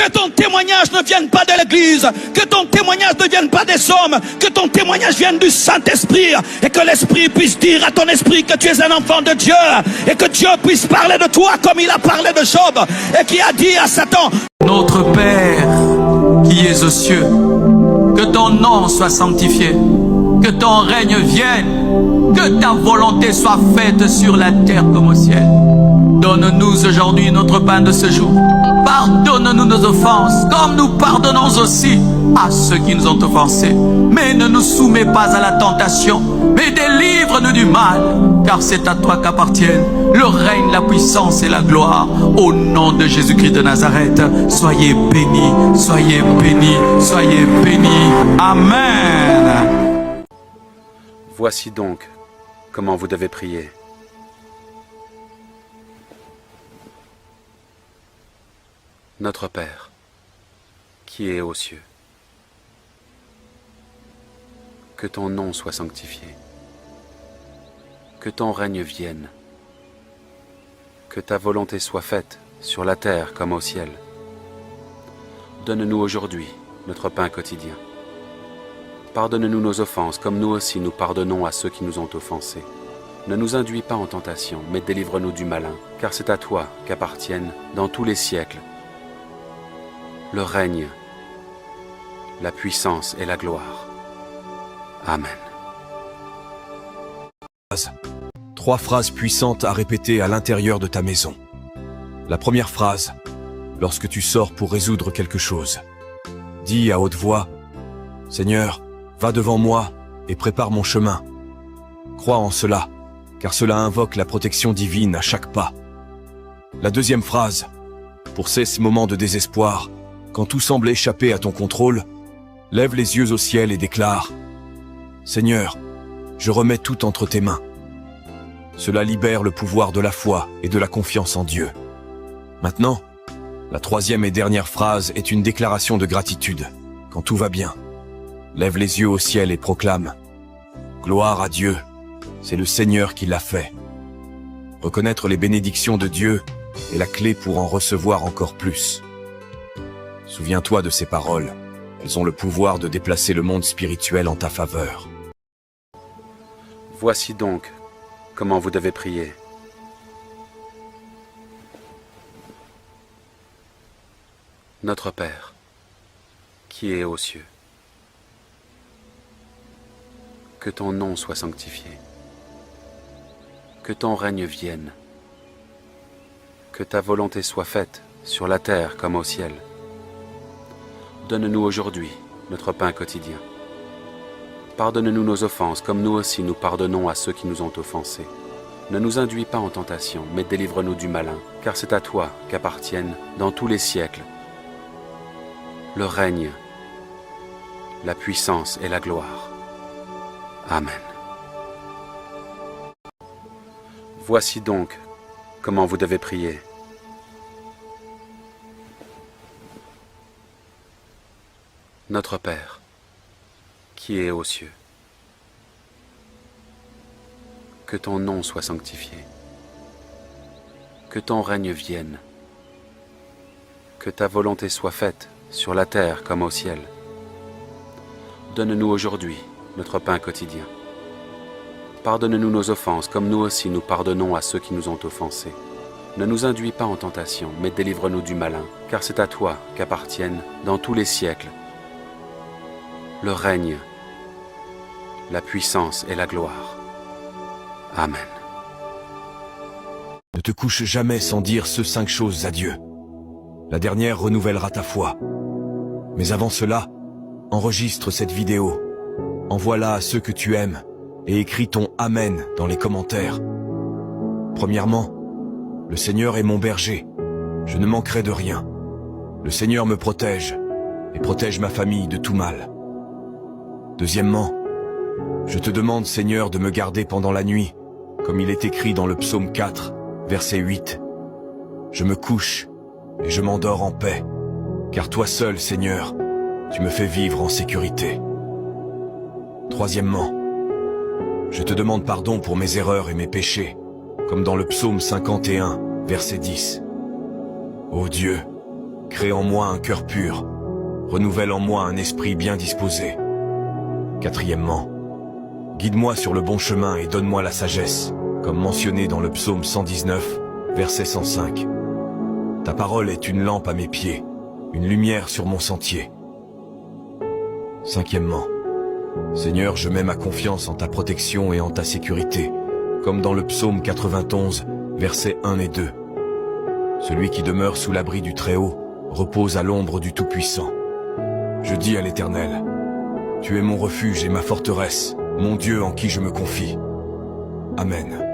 Que ton témoignage ne vienne pas de l'Église, que ton témoignage ne vienne pas des hommes, que ton témoignage vienne du Saint-Esprit, et que l'Esprit puisse dire à ton esprit que tu es un enfant de Dieu, et que Dieu puisse parler de toi comme il a parlé de Job, et qui a dit à Satan: Notre Père qui es aux cieux, que ton nom soit sanctifié, que ton règne vienne, que ta volonté soit faite sur la terre comme au ciel. Donne-nous aujourd'hui notre pain de ce jour. Pardonne-nous nos offenses, comme nous pardonnons aussi à ceux qui nous ont offensés. Mais ne nous soumets pas à la tentation, mais délivre-nous du mal, car c'est à toi qu'appartiennent le règne, la puissance et la gloire. Au nom de Jésus-Christ de Nazareth, soyez bénis, soyez bénis, soyez bénis. Amen. Voici donc comment vous devez prier. Notre Père, qui es aux cieux, que ton nom soit sanctifié, que ton règne vienne, que ta volonté soit faite sur la terre comme au ciel. Donne-nous aujourd'hui notre pain quotidien. Pardonne-nous nos offenses comme nous aussi nous pardonnons à ceux qui nous ont offensés. Ne nous induis pas en tentation, mais délivre-nous du malin, car c'est à toi qu'appartiennent dans tous les siècles le règne, la puissance et la gloire. Amen. 3 phrases puissantes à répéter à l'intérieur de ta maison. La première phrase, lorsque tu sors pour résoudre quelque chose. Dis à haute voix: Seigneur, va devant moi et prépare mon chemin. Crois en cela, car cela invoque la protection divine à chaque pas. La deuxième phrase, pour ces moments de désespoir, quand tout semble échapper à ton contrôle, lève les yeux au ciel et déclare: Seigneur, je remets tout entre tes mains. Cela libère le pouvoir de la foi et de la confiance en Dieu. Maintenant, la troisième et dernière phrase est une déclaration de gratitude. Quand tout va bien, lève les yeux au ciel et proclame: Gloire à Dieu, c'est le Seigneur qui l'a fait. Reconnaître les bénédictions de Dieu est la clé pour en recevoir encore plus. Souviens-toi de ces paroles. Elles ont le pouvoir de déplacer le monde spirituel en ta faveur. Voici donc comment vous devez prier. Notre Père, qui es aux cieux, que ton nom soit sanctifié, que ton règne vienne, que ta volonté soit faite sur la terre comme au ciel. Donne-nous aujourd'hui notre pain quotidien. Pardonne-nous nos offenses comme nous aussi nous pardonnons à ceux qui nous ont offensés. Ne nous induis pas en tentation, mais délivre-nous du malin, car c'est à toi qu'appartiennent dans tous les siècles le règne, la puissance et la gloire. Amen. Voici donc comment vous devez prier. Notre Père, qui es aux cieux, que ton nom soit sanctifié, que ton règne vienne, que ta volonté soit faite sur la terre comme au ciel. Donne-nous aujourd'hui notre pain quotidien. Pardonne-nous nos offenses comme nous aussi nous pardonnons à ceux qui nous ont offensés. Ne nous induis pas en tentation, mais délivre-nous du malin, car c'est à toi qu'appartiennent dans tous les siècles le règne, la puissance et la gloire. Amen. Ne te couche jamais sans dire ces 5 choses à Dieu. La dernière renouvellera ta foi. Mais avant cela, enregistre cette vidéo, envoie-la à ceux que tu aimes et écris ton Amen dans les commentaires. Premièrement, le Seigneur est mon berger, je ne manquerai de rien. Le Seigneur me protège et protège ma famille de tout mal. Deuxièmement, je te demande, Seigneur, de me garder pendant la nuit, comme il est écrit dans le psaume 4, verset 8. Je me couche et je m'endors en paix, car toi seul, Seigneur, tu me fais vivre en sécurité. Troisièmement, je te demande pardon pour mes erreurs et mes péchés, comme dans le psaume 51, verset 10. Ô Dieu, crée en moi un cœur pur, renouvelle en moi un esprit bien disposé. Quatrièmement, guide-moi sur le bon chemin et donne-moi la sagesse, comme mentionné dans le psaume 119, verset 105. Ta parole est une lampe à mes pieds, une lumière sur mon sentier. Cinquièmement, Seigneur, je mets ma confiance en ta protection et en ta sécurité, comme dans le psaume 91, versets 1 et 2. Celui qui demeure sous l'abri du Très-Haut repose à l'ombre du Tout-Puissant. Je dis à l'Éternel, tu es mon refuge et ma forteresse, mon Dieu en qui je me confie. Amen.